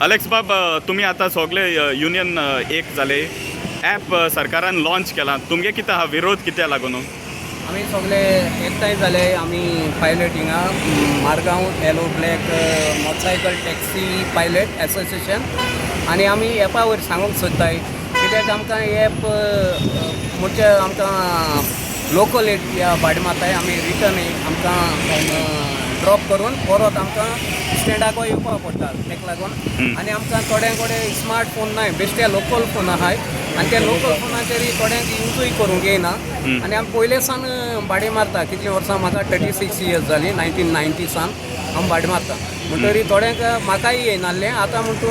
Alex बाब, तुम्ही आता सगळे युनियन एक झाले. ॲप सरकारान लॉन्च केला. तुमगे कितें हा विरोध कित्या लागून? आम्ही सगळे एकठांय झाले. आम्ही पायलट हिंगा Margao yellow black motorcycle taxi pilot association आणि आम्ही ॲपा वयर सांगूंक सोदताय कित्याक आमकां ॲप म्हणजे आमकां लोकल एरिया भाडे मारताय. आमी रिटर्न आमकां ड्रॉप करून परत आमकां स्टँडाक येवपाक पडटा. तेका लागून आनी आमकां थोड्यांक कडेन स्मार्ट फोन नाय, बेश्टे लोकल फोन आहाय आनी त्या लोकल फोनाचेर थोड्यांक यूजूय करूंक येना. आनी आमी पयले सान भाडे मारता. कितलीं वर्सां म्हाका 36 इयर्स जालीं. 1990 सान हांव भाडे मारता. म्हणटरी थोड्यांक म्हाकाय येयनासलें. आतां म्हणटू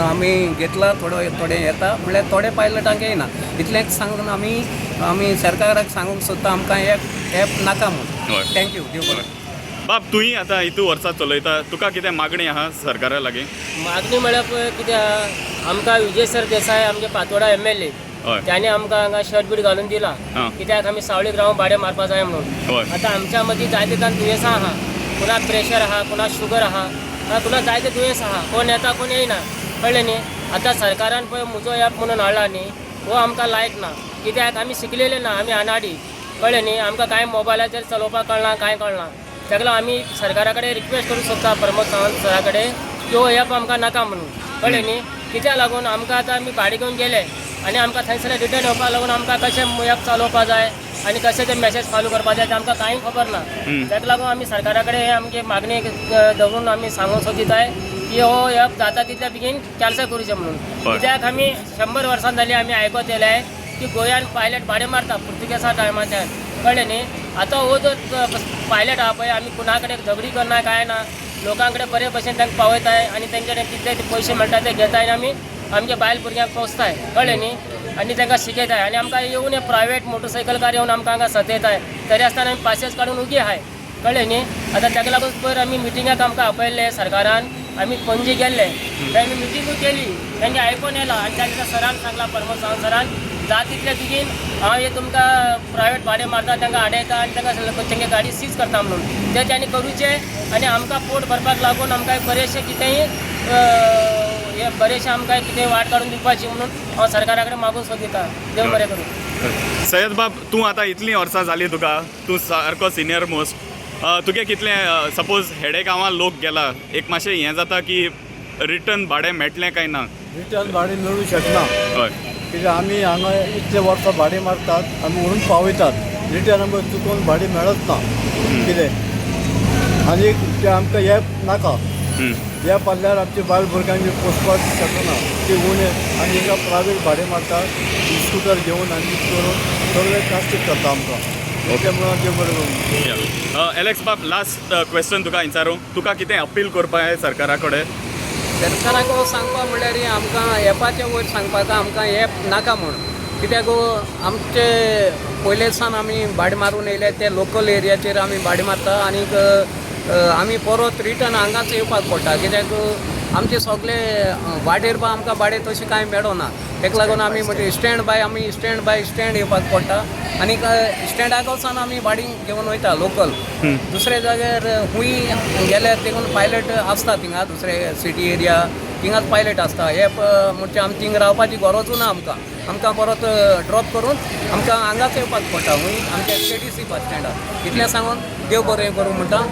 आमी घेतला थोडे येता म्हणल्यार थोडे पायलटांक येयना. इतलेंच सांगून आमी सरकाराक सांगूंक सोदता आमकां ॲप नाका म्हूण. थँक्यू. देव बरें. बाब, तुही आता इतू वर्सां चलयता. तुका कितें मागणी आहा सरकारा लागीं? मागणी म्हळ्यार पळय कितें आहा, आमकां विजय सर देसाय आमचे पातोडा MLA त्याने आमकां हांगा शर्ट बीट घालून दिला. कित्याक आमी सावळीक रावन भाडें मारपा जाय म्हणून. आतां आमच्या मदीं जायते जाण दुयेंसां आहा. कुणाक प्रेशर आहा, कुणाक शुगर आहा, कुणाक जायते दुयेंस आहा. कोण येता कोण येयना, कळ्ळें न्ही. आतां सरकारान पळय म्हजो ॲप म्हणून हाडला न्ही, हो आमकां लायक ना. कित्याक आमी शिकलेले ना, आमी अनाडी, कळ्ळें न्ही. आमकां कांय मोबायलाचेर चलोवपाक कळना, कांय कळना. तेका लागून आमी सरकारा कडेन रिक्वेस्ट करूंक सोदता प्रमोद सावंत सरा कडेन की हो ॲप आमकां नाका म्हणून, कळ्ळें न्ही. कित्याक लागून आमकां आतां आमी भाडें घेवन गेले आनी आमकां थंयसर रिटर्न येवपाक लागून आमकां कशें ॲप चालोवपा जाय आनी कशें तें मॅसेज फॉलो करपा जाय तें आमकां कांय खबर ना. तेका लागून आमी सरकारा कडेन आमगे मागणी दवरून आमी सांगूंक सोदिताय की हो ॲप जाता तितल्या बेगीन कॅन्सल करूचें म्हणून. कित्याक आमी 100 वर्सां जालीं आमी आयकत येयले की गोंयान पायलट भाडें मारता पुर्तुगेजा टायमाच्यान, कळ्ळें न्ही. आतां हो जो पायलट आहा पळय, आमी कुणा कडेन झगडी करना कांय ना. लोकां कडेन बरे भशेन तांकां पावयताय आनी तेंचे कडेन कितले पयशे मेळटा ते घेताय आनी आमी आमच्या बायल भुरग्यांक पोसताय, कळ्ळें न्ही. आनी तांकां शिकयताय आनी आमकां येवन प्रायवेट मोटरसायकल कार येवन आमकां हांगा सतयताय. तरी आसतना आमी पासेस काडून उगी आहाय, कळ्ळें न्ही. आतां ताका लागून पयर आमी मिटिंगाक आमकां आपयल्ले सरकारान. आमी पणजी गेल्ले, थंय आमी मिटिंगूय केली. तेंगे आयकून येयला आनी त्या सरान सांगला, प्रमोद सावंत सरान, जाता तितले बेगीन हांव हे तुमकां प्रायवेट भाडें मारता तांकां आडयता आनी तांकां तेंगे गाडी सीज करता म्हणून. ते तांणी करूचे आनी आमकां पोट भरपाक लागून आमकां बरेंशें कितेंय हे बरेंशें आमकां कितेंय वाट काडून दिवपाची म्हणून हांव सरकारा कडेन मागूंक सोदिता. देव बरें करूं. सय्यद बाब, तूं आतां इतलीं वर्सां जालीं तुका, तूं सारको सिनियर मोस्ट. तुगे कितलें सपोज हेडे गांवां लोक गेला, एक मातशें हें जाता की रिटर्न भाडें मेळटलें काय ना? रिटर्न भाडें मेळूं शकना. हय, कित्याक आमी हांगा इतले वर्सां भाडें मारतात, आमी व्हरून पावयतात. रिटर्न आमकां चुकोवन भाडें मेळत ना. कितें आनी ते आमकां ॲप नाका. ॲप आसल्यार आमचे बायल भुरग्यांक पोसपाक शकना. ती उणे आनी हिंगा प्रायवेट भाडें मारतात. स्कुटर घेवन आनी करून सगळे कास्टीक करता आमकां. त्यामुळे देव बरें करूं. एलेक्स बाब, लास्ट क्वेश्चन तुका विचारूं. तुका कितें अपील करपा जाय सरकारा कडेन? सरकाराक सांगपा म्हणल्यार आमकां ॲपाच्या वयर सांगपाक आमकां ॲप नाका म्हणून. कित्याक आमचे पयले सान आमी भाडें मारून येयले ते लोकल एरियाचेर आमी भाडें मारता आनीक आमी परत रिटर्न हांगाच येवपाक पडटा. कित्याक आमचे सगळे वाटेर आमकां भाडें तशें कांय मेळना. तेका लागून आमी म्हणजे स्टँड बाय स्टँड येवपाक पडटा आनीक स्टँडाक वचून आमी भाडें घेवन वयता लोकल. दुसरे जाग्यार खूंय गेल्यार देखून पायलट आसता थिंगा. दुसरे सिटी एरिया थिंगाच पायलट आसता. ॲप म्हणजे आमी थिंग रावपाची गरजू ना आमकां परत ड्रॉप करून आमकां हांगाच येवपाक पडटा. खूंय आमच्या KTC बस स्टँडार. इतलें सांगून देव बरें करूं म्हणटा.